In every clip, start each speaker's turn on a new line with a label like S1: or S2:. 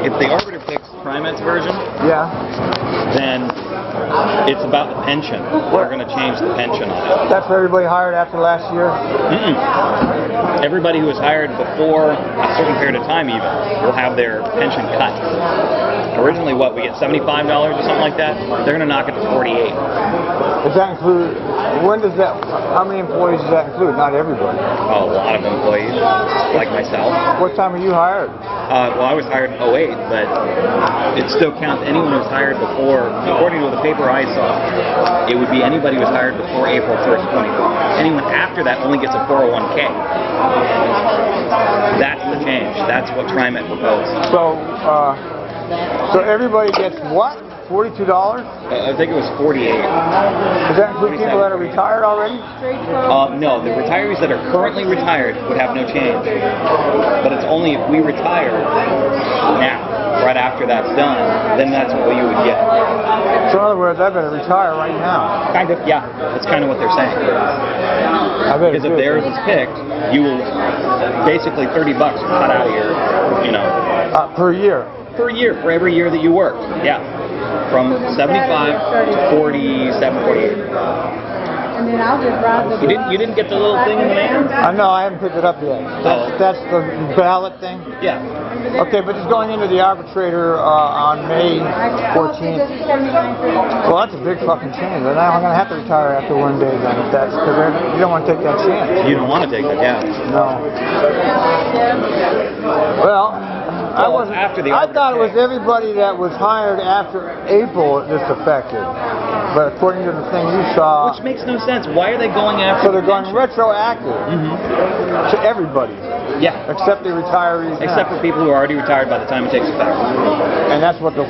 S1: If the arbiter picks TriMet's version,
S2: Yeah.
S1: then it's about the pension. They're going to change the pension on it.
S2: That's for everybody hired after last year?
S1: Everybody who was hired before a certain period of time even will have their pension cut. Originally, what, we get $75 or something like that? They're going to knock it to $48.
S2: Does that include, how many employees does that include? Not everybody.
S1: A lot of employees, like myself.
S2: What time were you hired?
S1: Well, I was hired in 08, but it still counts anyone who's hired before, according to the paper I saw, it would be anybody who was hired before April 1st, 2012. Anyone after that only gets a 401k. That's the change. That's what TriMet proposed.
S2: So everybody gets what? $42?
S1: I think it was 48.
S2: Does that include people that are retired already?
S1: No, the retirees that are currently retired would have no change. But it's only if we retire now, right after that's done, then that's what you would get.
S2: So in other words, I better retire right now.
S1: Kind of, yeah. That's kind of what they're saying. Because if theirs is picked, you will basically $30 are cut out of your,
S2: per year.
S1: Per year, for every year that you work. Yeah. From 75 to 47, 48.
S3: And then I'll just ride the
S1: You didn't get the little thing in the mail?
S2: No, I haven't picked it up yet. That's the ballot thing?
S1: Yeah.
S2: Okay, but it's going into the arbitrator on May 14th. Well, that's a big fucking change. And I'm going to have to retire after one day then, if that's, because you don't want to take that chance.
S1: You don't want to take that, yeah.
S2: No. Well, I thought it was everybody that was hired after April this affected. But according to the thing you saw...
S1: Which makes no sense. Why are they going after...
S2: So they're going retroactive to everybody.
S1: Yeah.
S2: Except the retirees
S1: Except for people who are already retired by the time it takes effect.
S2: And that's what they'll...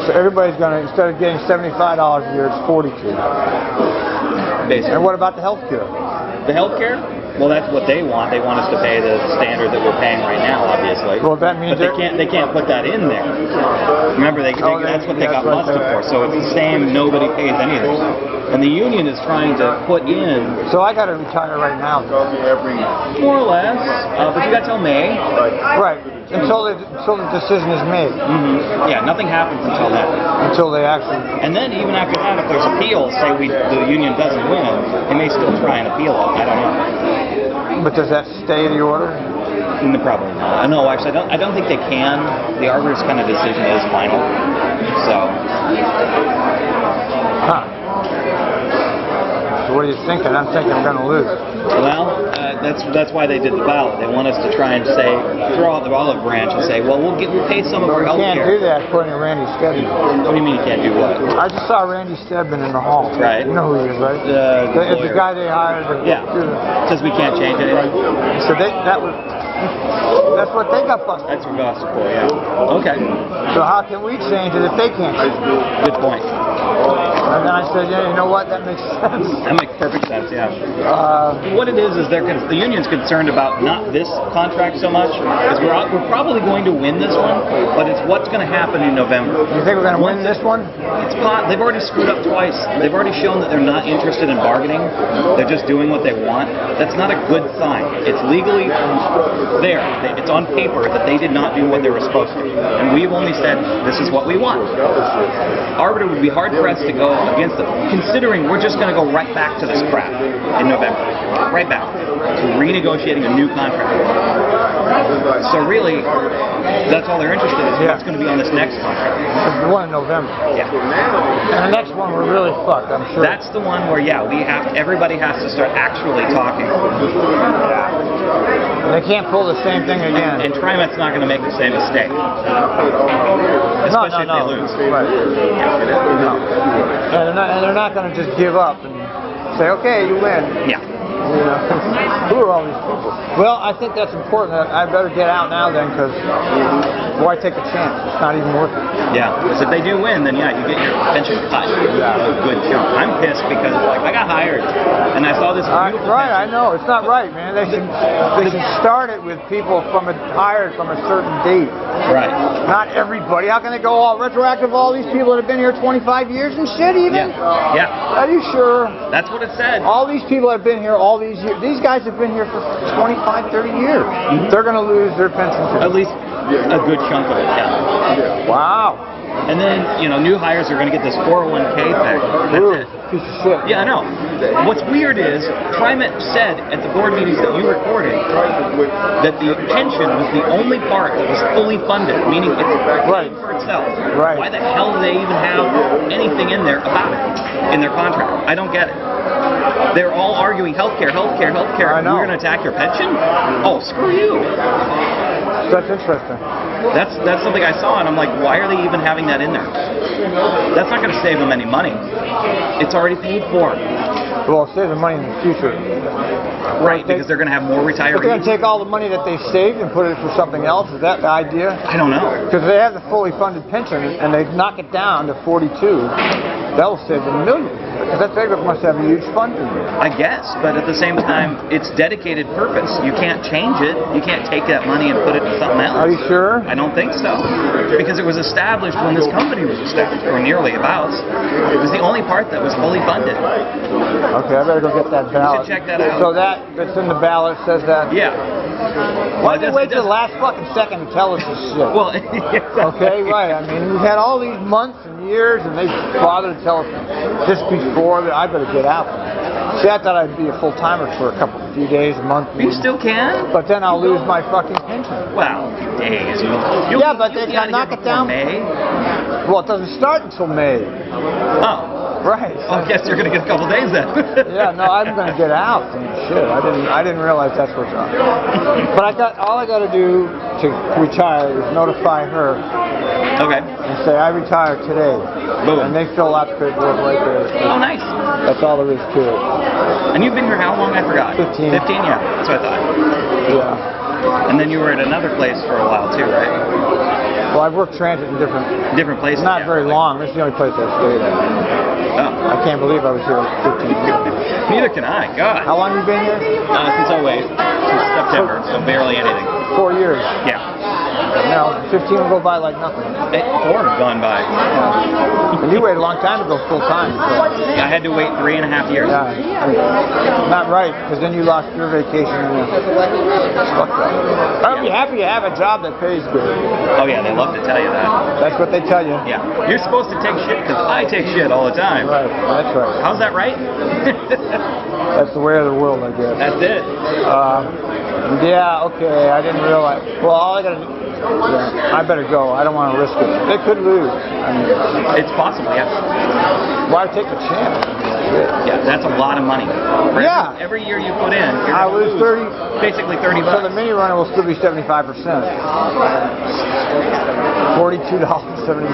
S2: So everybody's going to, instead of getting $75 a year, it's $42.
S1: Basically.
S2: And what about the health care?
S1: The health care? Well, that's what they want. They want us to pay the standard that we're paying right now, obviously.
S2: Well, that means
S1: but they can't put that in there. Remember, that's what they got busted for. So it's the same. Nobody pays anything. And the union is trying to put in.
S2: So I got to retire right now.
S1: More or less, but you got till May.
S2: Right. Until the decision is made.
S1: Yeah, nothing happens until then.
S2: Until they actually.
S1: And then even after that, if there's appeals, say the union doesn't win, they may still try and appeal it. I don't know.
S2: But does that stay the order?
S1: No, probably not. No, actually, I don't think they can. The arbiter's kind of decision is final. So.
S2: So what are you thinking? I'm thinking I'm going to lose.
S1: Well, that's why they did the ballot. They want us to try and throw out the olive branch and say, well, we'll pay some of our health care.
S2: You can't do that according to Randy Stedman.
S1: What do you mean you can't do what?
S2: I just saw Randy Stedman in the hall.
S1: Right.
S2: You know who he is, right? The guy they hired.
S1: Yeah. Says we can't change anything.
S2: So that's what they got busted.
S1: That's what gossip for, yeah. Okay.
S2: So how can we change it if they can't change it?
S1: Good point.
S2: And then I said, yeah, you know what? That makes sense.
S1: That makes perfect sense, yeah. What it is the union's concerned about not this contract so much, because we're probably going to win this one, but it's what's going to happen in November.
S2: You think we're going to win this one?
S1: They've already screwed up twice. They've already shown that they're not interested in bargaining. They're just doing what they want. That's not a good sign. It's legally there. It's on paper that they did not do what they were supposed to. And we've only said, this is what we want. Arbiter would be hard-pressed to go against them, considering we're just going to go right back to this crap in November. Right back to renegotiating a new contract. So really, that's all they're interested in. What's going to be on this next contract.
S2: The one in November.
S1: Yeah.
S2: And the next one we're really fucked, I'm sure.
S1: That's the one where, everybody has to start actually talking.
S2: They can't pull the same thing again.
S1: And TriMet's not going to make the same mistake. Especially if they lose.
S2: Right. No. And they're not going to just give up and say, okay, you win.
S1: Yeah.
S2: Who are all these people? Well, I think that's important. I better get out now then, because why take a chance? It's not even worth it.
S1: Yeah, because if they do win, then you get your pension cut. A good chunk. I'm pissed because I got hired, and I saw this beautiful
S2: right,
S1: pension.
S2: I know. It's not right, man. They should start it with people hired from a certain date.
S1: Right.
S2: Not everybody. How can they go all retroactive? All these people that have been here 25 years and shit, even?
S1: Yeah.
S2: Are you sure?
S1: That's what it said.
S2: All these people have been here all all these years. These guys have been here for 25, 30 years. They're going to lose their pension.
S1: At least a good chunk of it, yeah.
S2: Wow.
S1: And then, new hires are going to get this 401k thing. That's
S2: Ooh,
S1: it.
S2: piece of shit.
S1: Yeah, I know. What's weird is, TriMet said at the board meetings that you recorded that the pension was the only part that was fully funded, meaning it's
S2: Right.
S1: paying for itself.
S2: Right.
S1: Why the hell do they even have anything in there about it, in their contract? I don't get it. They're all arguing healthcare, healthcare, healthcare.
S2: I know.
S1: We're going to attack your pension? Oh, screw you.
S2: That's interesting.
S1: That's something I saw, and I'm like, why are they even having that in there? That's not going to save them any money. It's already paid for.
S2: Well, save the money in the future.
S1: Right, because they're going to have more
S2: But they're going
S1: retirees.
S2: to take all the money that they saved and put it for something else. Is that the idea?
S1: I don't know.
S2: Because they have the fully funded pension and they knock it down to 42. That'll save them millions. Because that they must have a huge fund in there.
S1: I guess, but at the same time, it's dedicated purpose. You can't change it. You can't take that money and put it in something else.
S2: Are you sure?
S1: I don't think so. Because it was established when this company was established, or nearly about. It was the only part that was fully funded.
S2: Okay, I better go get that ballot.
S1: check that out.
S2: So that's in the ballot says that.
S1: Yeah.
S2: Why did they
S1: Well,
S2: wait till the last fucking second to tell us this shit?
S1: Well,
S2: Okay, right. I mean, we've had all these months and years, and they bothered to tell us just before that I better get out. See, I thought I'd be a full timer for a few days, a month.
S1: You still can?
S2: But then I'll lose my fucking pension.
S1: Well, days.
S2: Yeah, but they can knock it down.
S1: May?
S2: Well, it doesn't start until May.
S1: Oh.
S2: Right.
S1: I guess you're going to get a couple days then.
S2: Yeah, no, I'm going to get out. Shit, I didn't realize that's what's up. But all I got to do to retire is notify her
S1: Okay.
S2: and say I retire today.
S1: Boom.
S2: And they fill out the paperwork right there.
S1: Oh, nice.
S2: That's all there is to it.
S1: And you've been here how long? I forgot.
S2: 15.
S1: 15, yeah. That's what I thought.
S2: Yeah.
S1: And then you were at another place for a while too, right?
S2: Well, I've worked transit in
S1: Different places.
S2: not
S1: yeah.
S2: very long. This is the only place I stayed at.
S1: Oh.
S2: I can't believe I was here 15 years.
S1: Neither can I. God.
S2: How long you been here?
S1: Since 08, since September, so barely anything.
S2: 4 years.
S1: Yeah.
S2: No, 15 will go by like nothing.
S1: 4 have gone by.
S2: And you waited a long time to go full time. So.
S1: I had to wait 3.5 years.
S2: Yeah, not right, because then you lost your vacation. And fuck that. I'd be happy to have a job that pays good.
S1: Oh yeah, they love to tell you that.
S2: That's what they tell you.
S1: Yeah. You're supposed to take shit because I take shit all the time.
S2: Right, that's right.
S1: How's that right?
S2: That's the way of the world, I guess.
S1: That's it.
S2: Yeah, okay, I didn't realize. Well, all I gotta do, I better go. I don't want to risk it. They could lose. I mean,
S1: It's possible, yeah.
S2: why take the chance?
S1: Yeah, that's a lot of money. For
S2: Yeah.
S1: Every year you put in, you're
S2: I
S1: gonna
S2: lose
S1: lose
S2: 30.
S1: basically 30
S2: So the
S1: bucks.
S2: mini runner will still be 75%. $42.70.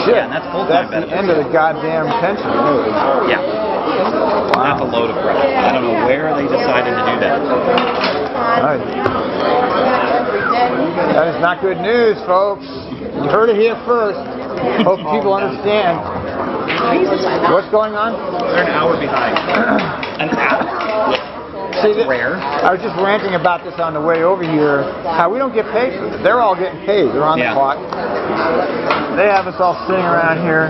S2: Shit,
S1: Yeah, and that's full-time
S2: That's the
S1: benefits.
S2: end of the goddamn pension. Really.
S1: Yeah. That's a load of crap. I don't know where they decided to do that.
S2: Right. That is not good news, folks. You heard it here first. Hope people understand. What's going on?
S1: They're an hour behind. An hour?
S2: See,
S1: That's rare.
S2: I was just ranting about this on the way over here. How we don't get paid for it. They're all getting paid. They're on
S1: Yeah.
S2: the clock. They have us all sitting around here.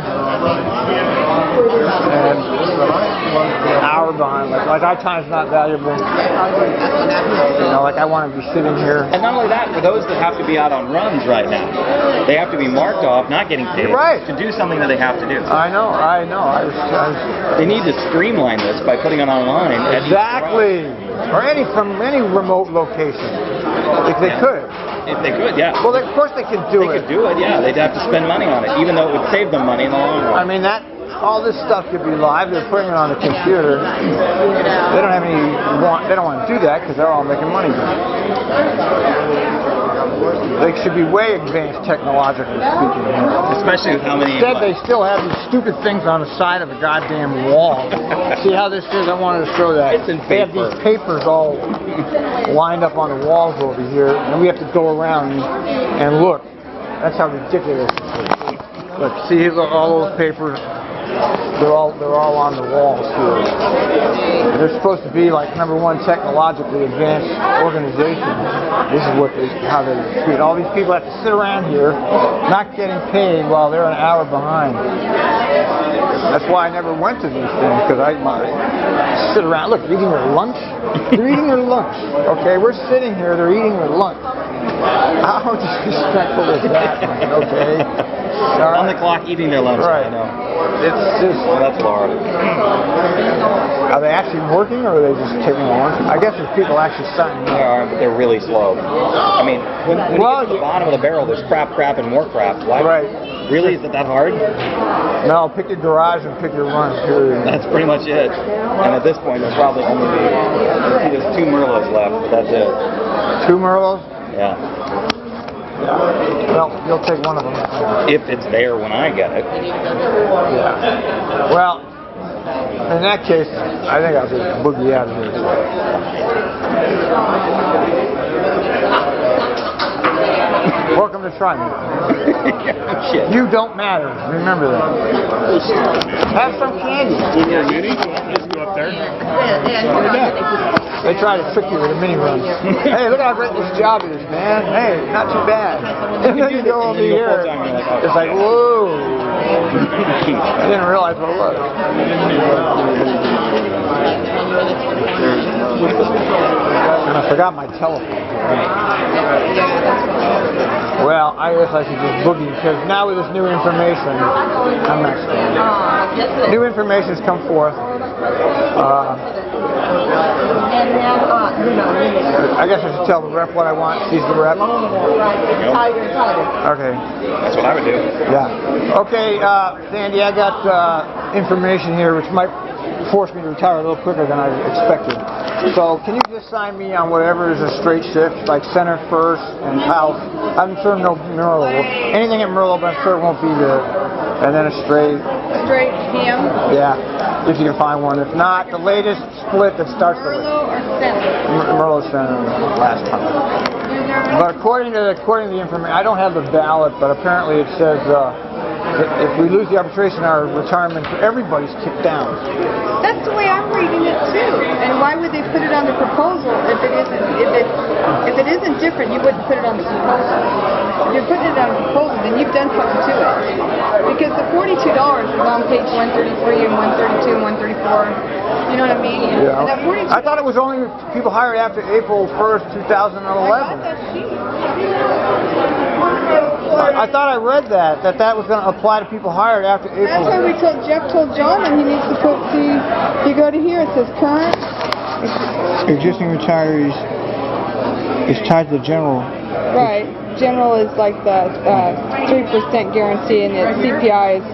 S2: And an hour behind. Like our time's not valuable. You know, like I want to be sitting here.
S1: And not only that, for those that have to be out on runs right now, they have to be marked off, not getting paid,
S2: Right.
S1: to do something that they have to do.
S2: I know. I was
S1: They need to streamline this by putting it online. at each
S2: exactly. Or from any remote location. If they
S1: Yeah.
S2: could.
S1: run. If they could, yeah.
S2: Well, of course they could do
S1: They
S2: it.
S1: could do it, yeah. They'd have to spend money on it, even though it would save them money in the long run.
S2: I mean, all this stuff could be live. They're putting it on the computer. They don't have they don't want to do that because they're all making money. They should be way advanced technologically speaking.
S1: Especially with how many...
S2: Instead, they still have these stupid things on the side of a goddamn wall. See how this is? I wanted to show that.
S1: It's in
S2: They have
S1: paper.
S2: these papers all lined up on the walls over here, and we have to go around and look. That's how ridiculous this is. Look, see look, all those papers. They're all on the walls here. They're supposed to be like #1 technologically advanced organization. This is how they treat. All these people have to sit around here, not getting paid while they're an hour behind. That's why I never went to these things, because I sit around. Look, they're eating their lunch. They're eating their lunch. Okay, we're sitting here. They're eating their lunch. How disrespectful is that? Okay.
S1: On the clock, eating their lunch.
S2: Right.
S1: I know.
S2: It's just.
S1: Well, that's Florida.
S2: Are they actually working, or are they just taking lunch? I guess there's people actually signing
S1: They
S2: up.
S1: are, but they're really slow. I mean, when you get to the bottom of the barrel, there's crap, and more crap. Why?
S2: Right.
S1: Really? Is it that hard?
S2: No, pick your garage and pick your lunch. Period.
S1: That's pretty much it. And at this point, there's probably only there's 2 Merlots left. But that's it.
S2: 2 Merlots?
S1: Yeah.
S2: Well, you'll take one of them.
S1: If it's there when I get it.
S2: Yeah. Well, in that case, I think I'll just boogie out of here. Welcome to Triton.
S1: Shit.
S2: You don't matter. Remember that. Have some candy.
S4: Just go up there.
S2: They try to trick you with a mini run. Hey, look how great this job is, man. Hey, not too bad. And then you go over here. It's like, whoa. I didn't realize what it was. And I forgot my telephone. Well, I guess I should just boogie, because now with this new information, I'm not saying. New information's come forth. I guess I should tell the rep what I want. She's the rep. Okay.
S1: That's what I would do.
S2: Yeah. Okay, Sandy, I got information here which might force me to retire a little quicker than I expected. So can you just sign me on whatever is a straight shift, like center first and house? I'm sure no Merlot. Anything at Merlot, but I'm sure it won't be the. And then a straight.
S3: Straight ham,
S2: Yeah, if you can find one. If not, the latest split that starts the
S3: Merlot or center.
S2: Merlot Center last time. But according to the information, I don't have the ballot, but apparently it says if we lose the arbitration, our retirement for everybody's kicked down.
S3: That's the way I'm reading it too. And why would they put it on the proposal if it isn't different? You wouldn't put it on the proposal. If you're putting it on the proposal, then you've done something to it. Because the $42 is on page 133 and 132 and 134. You know what I mean?
S2: Yeah.
S3: And that $42.
S2: I thought it was only people hired after April 1st, 2011.
S3: I got that sheet.
S2: I thought I read that was going to apply to people hired after
S3: That's why
S2: April.
S3: Jeff told John that he needs to put you go to here, it says current.
S2: Existing retirees is tied to the general.
S3: Right. General is like the 3% guarantee, and the CPI is.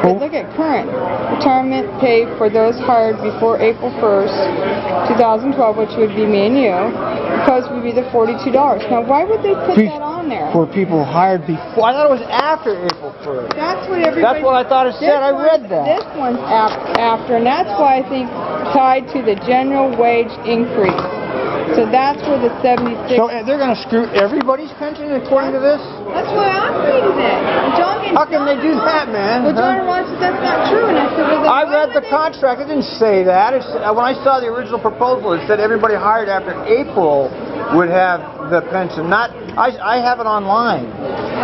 S3: But look at current retirement pay for those hired before April 1st, 2012, which would be me and you. Proposed would be the $42. Now, why would they put that on there?
S2: For people hired before. I thought it was after April 1st.
S3: That's what everybody.
S2: That's what I thought it said. I read that.
S3: This one's after, and that's why I think tied to the general wage increase. So that's where the 76.
S2: So they're going to screw everybody's pension according to this?
S3: That's why I'm reading it.
S2: How can they do that, man?
S3: Well, John and Ron said that's not true, and I said, well, then
S2: I
S3: why
S2: read
S3: would
S2: the contract. It didn't say that. When I saw the original proposal, it said everybody hired after April would have the pension. I have it online.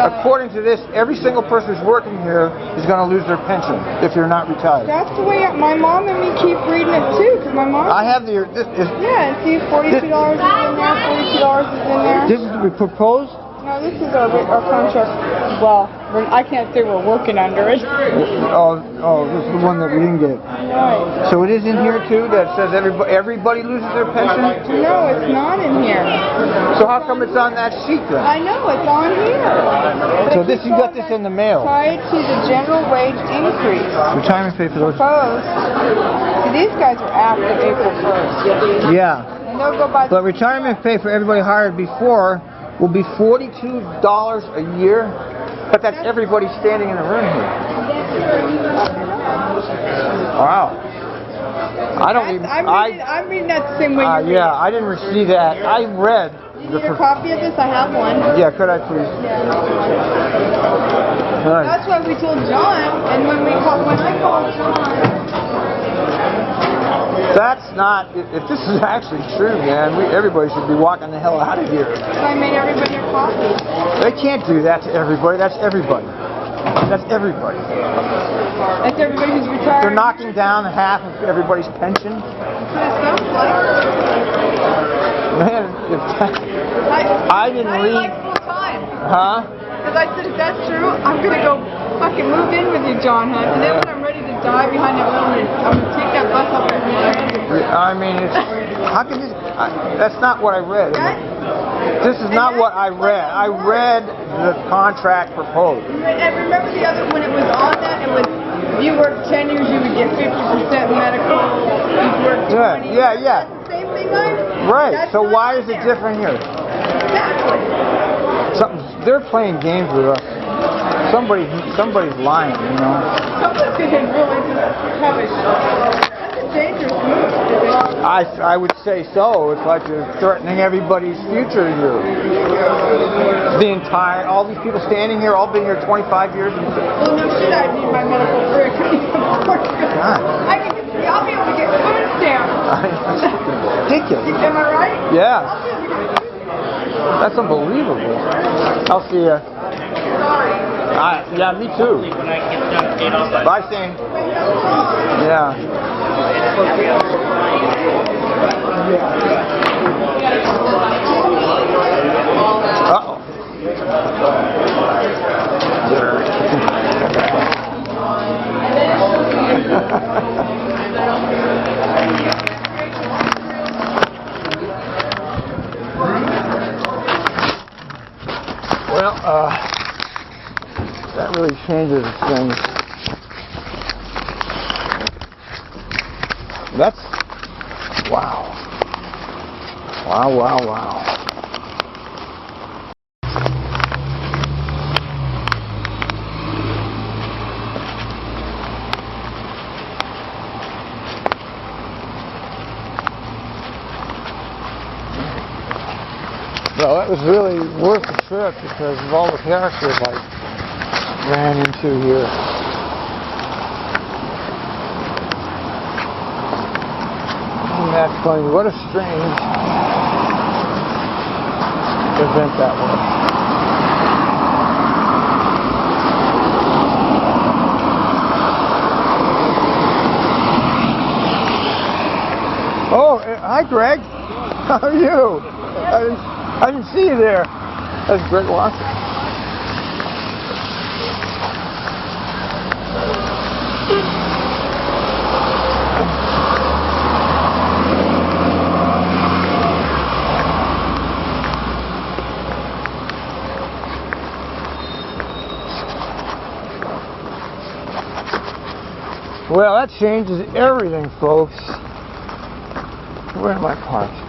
S2: According to this, every single person who's working here is going to lose their pension if you're not retired.
S3: That's the way my mom and me keep reading it too, because my mom.
S2: I have the.
S3: Yeah, and see, $42 is in there, $42 is in there.
S2: This is to be proposed.
S3: No, this is our contract. Well, I can't say we're working under it.
S2: Oh, this is the one that we didn't get.
S3: Right. So
S2: So it is in here too that says everybody loses their pension?
S3: no, it's not in here.
S2: So how come it's on that sheet then?
S3: I know, it's on here.
S2: So you got this in the mail.
S3: Tied to the general wage increase.
S2: Retirement pay for those.
S3: Proposed. See, these guys are after April 1st.
S2: Yeah.
S3: And they'll go by
S2: But retirement pay for everybody hired before will be $42 a year. But that's everybody standing in the room here. Wow. I don't even.
S3: I'm reading that the same way you read
S2: Yeah,
S3: it.
S2: I didn't see that. I read
S3: You need a copy of this? I have one.
S2: Yeah, could I please?
S3: Yeah.
S2: Right.
S3: That's why we told John, and when I called John,
S2: That's not. If this is actually true, man, everybody should be walking the hell out of here.
S3: so I made everybody a coffee.
S2: They can't do that to everybody. That's everybody. That's everybody.
S3: That's everybody who's retired.
S2: They're knocking down half of everybody's pension.
S3: That's what it sounds like.
S2: Man, I didn't
S3: I
S2: read.
S3: like full time.
S2: Huh?
S3: Because I said, if that's true, I'm going to go fucking move in with you, John Hunt. And then when I'm ready to die behind that wheel, I'm going to take that bus up at me.
S2: I mean, how can this? That's not what I read. This is not what I read. I read the contract proposed.
S3: And remember the other, when it was on that, it was, if you work 10 years, you would get 50% medical. If you work 20
S2: Yeah.
S3: That's the same thing, right?
S2: Right.
S3: That's
S2: So
S3: not
S2: why
S3: in
S2: is it
S3: there.
S2: different here?
S3: Exactly.
S2: They're playing games with us. Somebody's lying, you know.
S3: Someone's going to really just have a that's a dangerous move.
S2: I would say so. It's like you're threatening everybody's future here. All these people standing here, all been here 25 years.
S3: Well, no shit, I need my medical career. I couldn't even afford it. I'll be able to get food stamps.
S2: It's ridiculous.
S3: Am I right?
S2: Yeah.
S3: I'll be able to get food stamps.
S2: That's unbelievable. I'll see ya.
S3: Sorry.
S2: Yeah, me too. Bye, Shane. Yeah. Uh-oh. Well, that really changes things. That's wow. Wow. Well, that was really worth the trip because of all the characters I ran into here. Isn't that funny? What a strange event that was. Oh, hi Greg. How are you? I didn't see you there. That's Greg Watson. Well, that changes everything, folks. Where am I parked?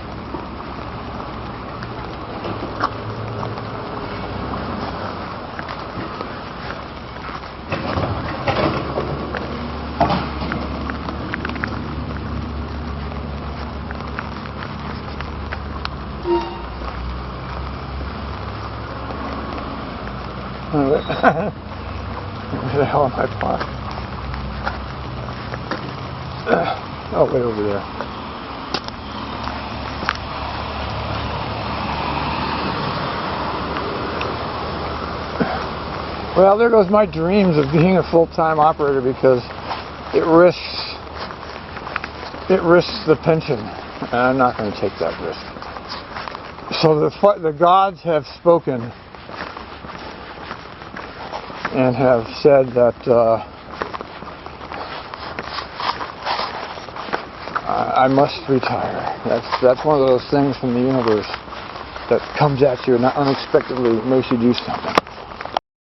S2: Where the hell am I parked? Oh, way over there. Well, there goes my dreams of being a full-time operator because it risks the pension. And I'm not going to take that risk. So the gods have spoken and have said that I must retire. That's one of those things from the universe that comes at you and unexpectedly makes you do something.